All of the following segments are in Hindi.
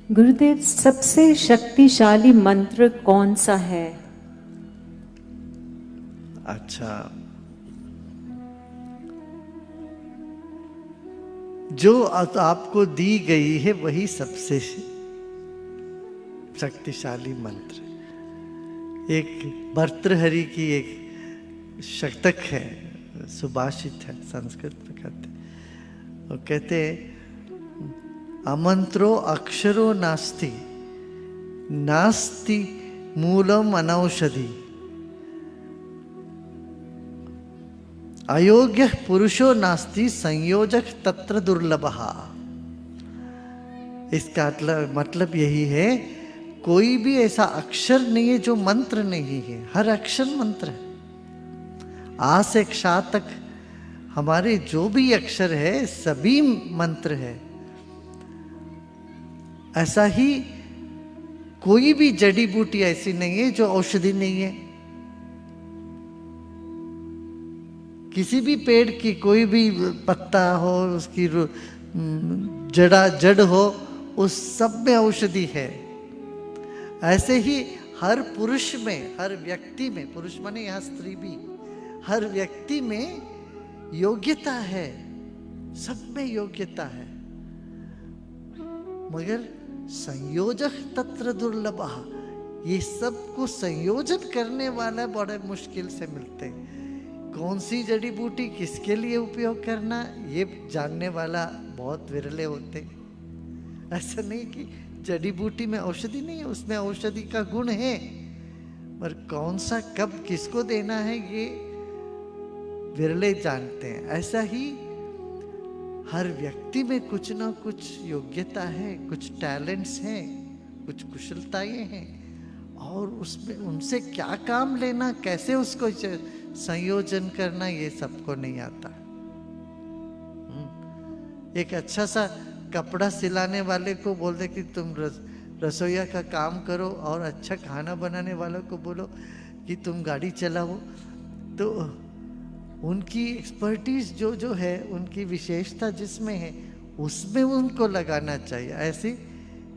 गुरुदेव, सबसे शक्तिशाली मंत्र कौन सा है? अच्छा, जो आपको दी गई है वही सबसे शक्तिशाली मंत्र। एक भर्तृहरि की एक शतक है, सुभाषित है, संस्कृत में कहते, और कहते अमंत्रो अक्षरो नास्ति नास्ति मूलम अनौषधि अयोग्य पुरुषो नास्ति संयोजक तत्र दुर्लभः। इसका मतलब यही है, कोई भी ऐसा अक्षर नहीं है जो मंत्र नहीं है, हर अक्षर मंत्र है। आ से क्षा तक हमारे जो भी अक्षर है सभी मंत्र है। ऐसा ही कोई भी जड़ी बूटी ऐसी नहीं है जो औषधि नहीं है। किसी भी पेड़ की कोई भी पत्ता हो, उसकी जड़ हो, उस सब में औषधि है। ऐसे ही हर पुरुष में, हर व्यक्ति में, पुरुष माने यहाँ स्त्री भी, हर व्यक्ति में योग्यता है, सब में योग्यता है, मगर संयोजक तत्र दुर्लभः। ये सबको संयोजन करने वाला बड़े मुश्किल से मिलते हैं। कौन सी जड़ी बूटी किसके लिए उपयोग करना, ये जानने वाला बहुत विरले होते। ऐसा नहीं कि जड़ी बूटी में औषधि नहीं है, उसमें औषधि का गुण है, पर कौन सा कब किसको देना है ये विरले जानते हैं। ऐसा ही हर व्यक्ति में कुछ ना कुछ योग्यता है, कुछ टैलेंट्स हैं, कुछ कुशलताएं हैं, और उसमें उनसे क्या काम लेना, कैसे उसको संयोजन करना, ये सबको नहीं आता। एक अच्छा सा कपड़ा सिलाने वाले को बोल दे कि तुम रसोईया का काम करो, और अच्छा खाना बनाने वालों को बोलो कि तुम गाड़ी चलाओ, तो उनकी एक्सपर्टीज जो है, उनकी विशेषता जिसमें है, उसमें उनको लगाना चाहिए। ऐसी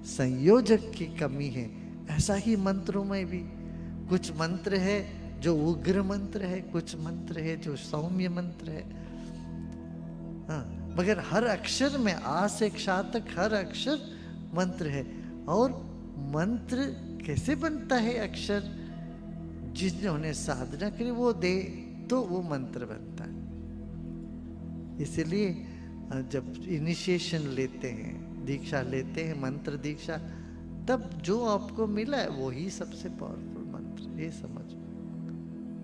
संयोजक की कमी है। ऐसा ही मंत्रों में भी कुछ मंत्र है जो उग्र मंत्र है, कुछ मंत्र है जो सौम्य मंत्र है। हाँ, मगर हर अक्षर में, आ से क्षा तक हर अक्षर मंत्र है। और मंत्र कैसे बनता है? अक्षर जिन्होंने साधना करी वो दे तो वो मंत्र बनता है। इसलिए जब इनिशिएशन लेते हैं, दीक्षा लेते हैं, मंत्र दीक्षा, तब जो आपको मिला है वही सबसे पावरफुल मंत्र, ये समझ,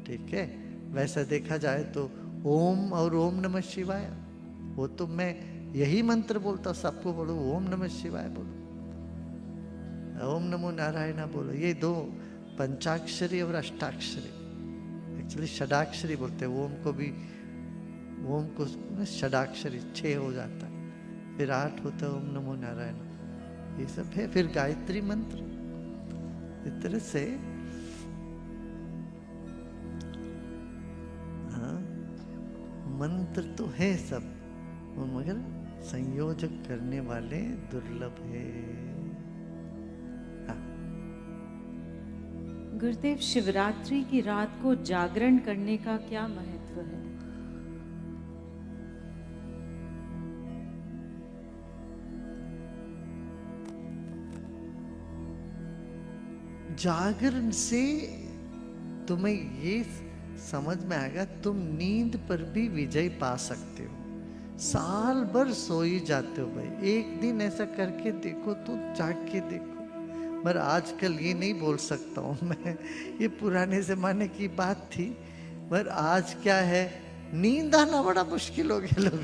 ठीक है। वैसा देखा जाए तो ओम और ओम नमः शिवाय, वो तो मैं यही मंत्र बोलता, सबको बोलो ओम नमः शिवाय बोलो, ओम नमो नारायण बोलो। ये दो पंचाक्षरी और अष्टाक्षरी, एक्चुअली षडाक्षरी बोलते हैं। ओम को भी, ओम को षडाक्षरी 6 हो जाता है, फिर 8 होता है ओम नमो नारायण, ये सब है। फिर गायत्री मंत्र, इस तरह से हाँ, मंत्र तो है सब, मगर संयोजक करने वाले दुर्लभ है। हाँ। गुरुदेव, शिवरात्रि की रात को जागरण करने का क्या महत्व है? जागरण से तुम्हें ये समझ में आएगा, तुम नींद पर भी विजय पा सकते हो। साल भर सो ही जाते हो भाई, एक दिन ऐसा करके देखो तो, जाग के देखो। पर आजकल ये नहीं बोल सकता हूँ मैं, ये पुराने जमाने की बात थी। पर आज क्या है, नींद आना बड़ा मुश्किल हो गया लोग।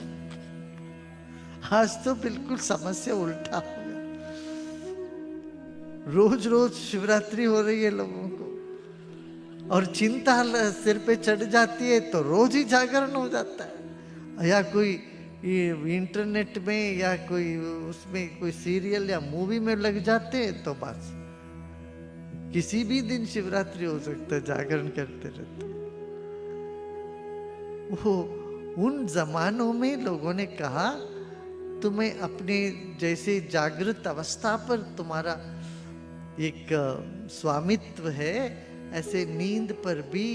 आज तो बिल्कुल समस्या उल्टा हो गया। रोज रोज शिवरात्रि हो रही है लोगों को, और चिंता सिर पे चढ़ जाती है, तो रोज ही जागरण हो जाता है। या कोई इंटरनेट में या कोई उसमें कोई सीरियल या मूवी में लग जाते हैं, तो बस किसी भी दिन शिवरात्रि हो सकता है, जागरण करते रहते। वो उन जमानों में लोगों ने कहा तुम्हें अपने जैसे जागृत अवस्था पर तुम्हारा एक स्वामित्व है, ऐसे नींद पर भी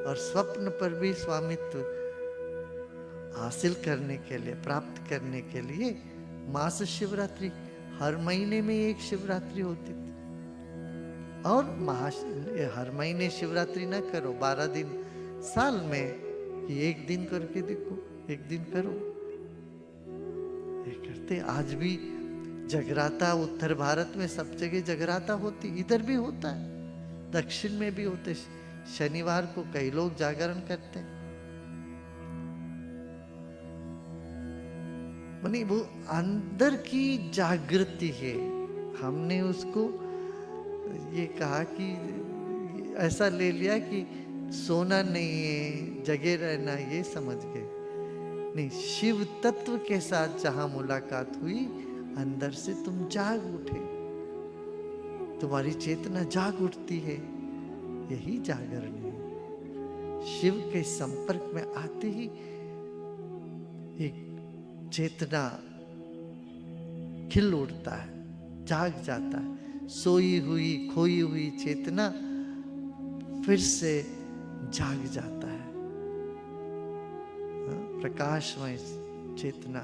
और स्वप्न पर भी स्वामित्व हासिल करने के लिए, प्राप्त करने के लिए मास शिवरात्रि, हर महीने में एक शिवरात्रि होती थी। और हर महीने शिवरात्रि ना करो, 12 दिन साल में, कि एक दिन करके देखो, एक दिन करो, ये करते। आज भी जगराता उत्तर भारत में सब जगह जगराता होती, इधर भी होता है, दक्षिण में भी होते। शनिवार को कई लोग जागरण करते हैं। मानी वो अंदर की जागृति है। हमने उसको ये कहा कि ऐसा ले लिया कि सोना नहीं है, जगे रहना, ये समझ गए। नहीं, शिव तत्व के साथ जहां मुलाकात हुई, अंदर से तुम जाग उठे, तुम्हारी चेतना जाग उठती है, यही जागरण है। शिव के संपर्क में आते ही एक चेतना खिल उठता है, जाग जाता है। सोई हुई खोई हुई चेतना फिर से जाग जाता है, प्रकाशमय चेतना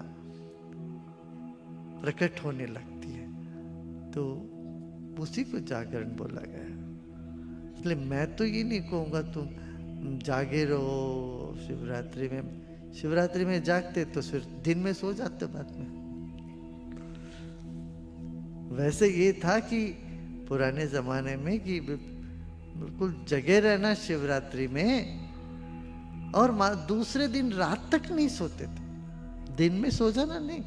प्रकट होने लगती है। तो उसी को जागरण बोला गया। इसलिए मैं तो ये नहीं कहूँगा तुम जागे रहो शिवरात्रि में। शिवरात्रि में जागते तो फिर दिन में सो जाते बाद में। वैसे ये था कि पुराने जमाने में कि बिल्कुल जगे रहना शिवरात्रि में, और दूसरे दिन रात तक नहीं सोते थे, दिन में सो जाना नहीं।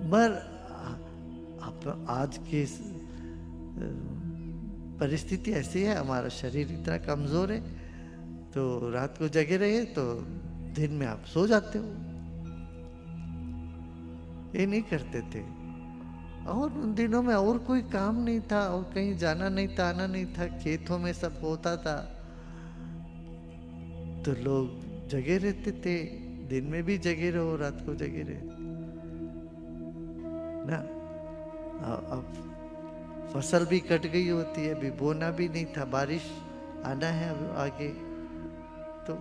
मगर अब आज की परिस्थिति ऐसी है, हमारा शरीर इतना कमजोर है, तो रात को जगे रहे तो दिन में आप सो जाते हो। ये नहीं करते थे। और उन दिनों में और कोई काम नहीं था, और कहीं जाना नहीं था, आना नहीं था, खेतों में सब होता था, तो लोग जगे रहते थे। दिन में भी जगे रहो, रात को जगे रहे ना। अब फसल भी कट गई होती है, अभी बोना भी नहीं था, बारिश आना है अब आगे, तो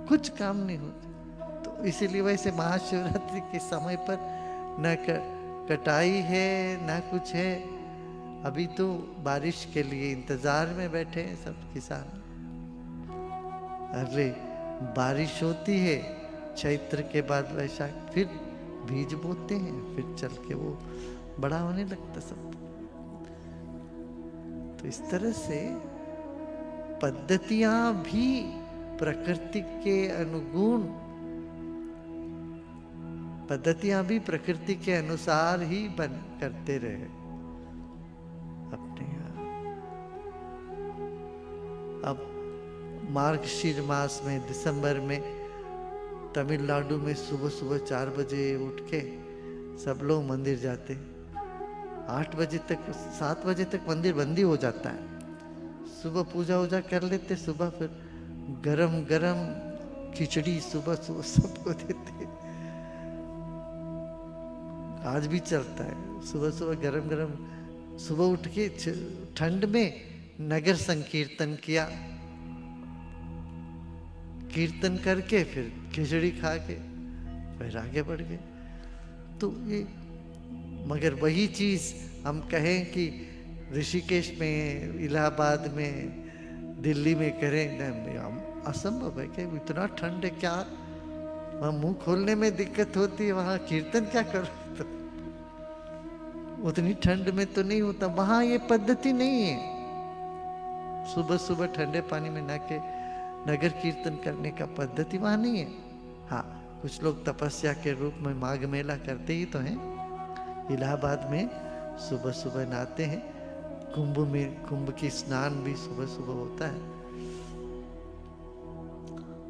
कुछ काम नहीं होता। तो इसीलिए वैसे महाशिवरात्रि के समय पर न कटाई है ना कुछ है। अभी तो बारिश के लिए इंतजार में बैठे हैं सब किसान। अरे बारिश होती है चैत्र के बाद वैशाख, फिर बीज बोते हैं, फिर चल के वो बड़ा होने लगता सब। तो इस तरह से पद्धतियां भी प्रकृति के अनुगुण, पद्धतियां भी प्रकृति के अनुसार ही बन करते रहे अपने यहाँ। अब मार्गशीर मास में दिसंबर में तमिलनाडु में सुबह सुबह 4 बजे उठ के सब लोग मंदिर जाते। 8 बजे तक 7 बजे तक मंदिर बंद ही हो जाता है। सुबह पूजा वूजा कर लेते, सुबह फिर गरम गरम खिचड़ी सुबह सुबह सबको देते। आज भी चलता है, सुबह सुबह गरम गरम, सुबह उठ के ठंड में नगर संकीर्तन किया, कीर्तन करके फिर खिचड़ी खा के फिर आगे बढ़ गए। तो ये, मगर वही चीज हम कहें कि ऋषिकेश में, इलाहाबाद में, दिल्ली में करें, हम असंभव है। क्या इतना ठंड है, क्या वहाँ मुंह खोलने में दिक्कत होती है, वहाँ कीर्तन क्या करो। तो उतनी ठंड में तो नहीं होता, वहाँ ये पद्धति नहीं है सुबह सुबह ठंडे पानी में नहा के नगर कीर्तन करने का पद्धति वहाँ नहीं है। हाँ, कुछ लोग तपस्या के रूप में माघ मेला करते ही तो हैं। इलाहाबाद में सुबह सुबह नहाते हैं, कुंभ में कुंभ की स्नान भी सुबह सुबह होता है,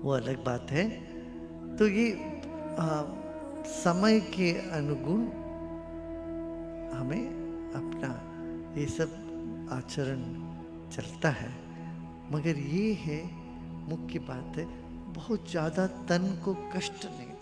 वो अलग बात है। तो ये समय के अनुगुण हमें अपना ये सब आचरण चलता है। मगर ये है मुख्य बात है, बहुत ज़्यादा तन को कष्ट नहीं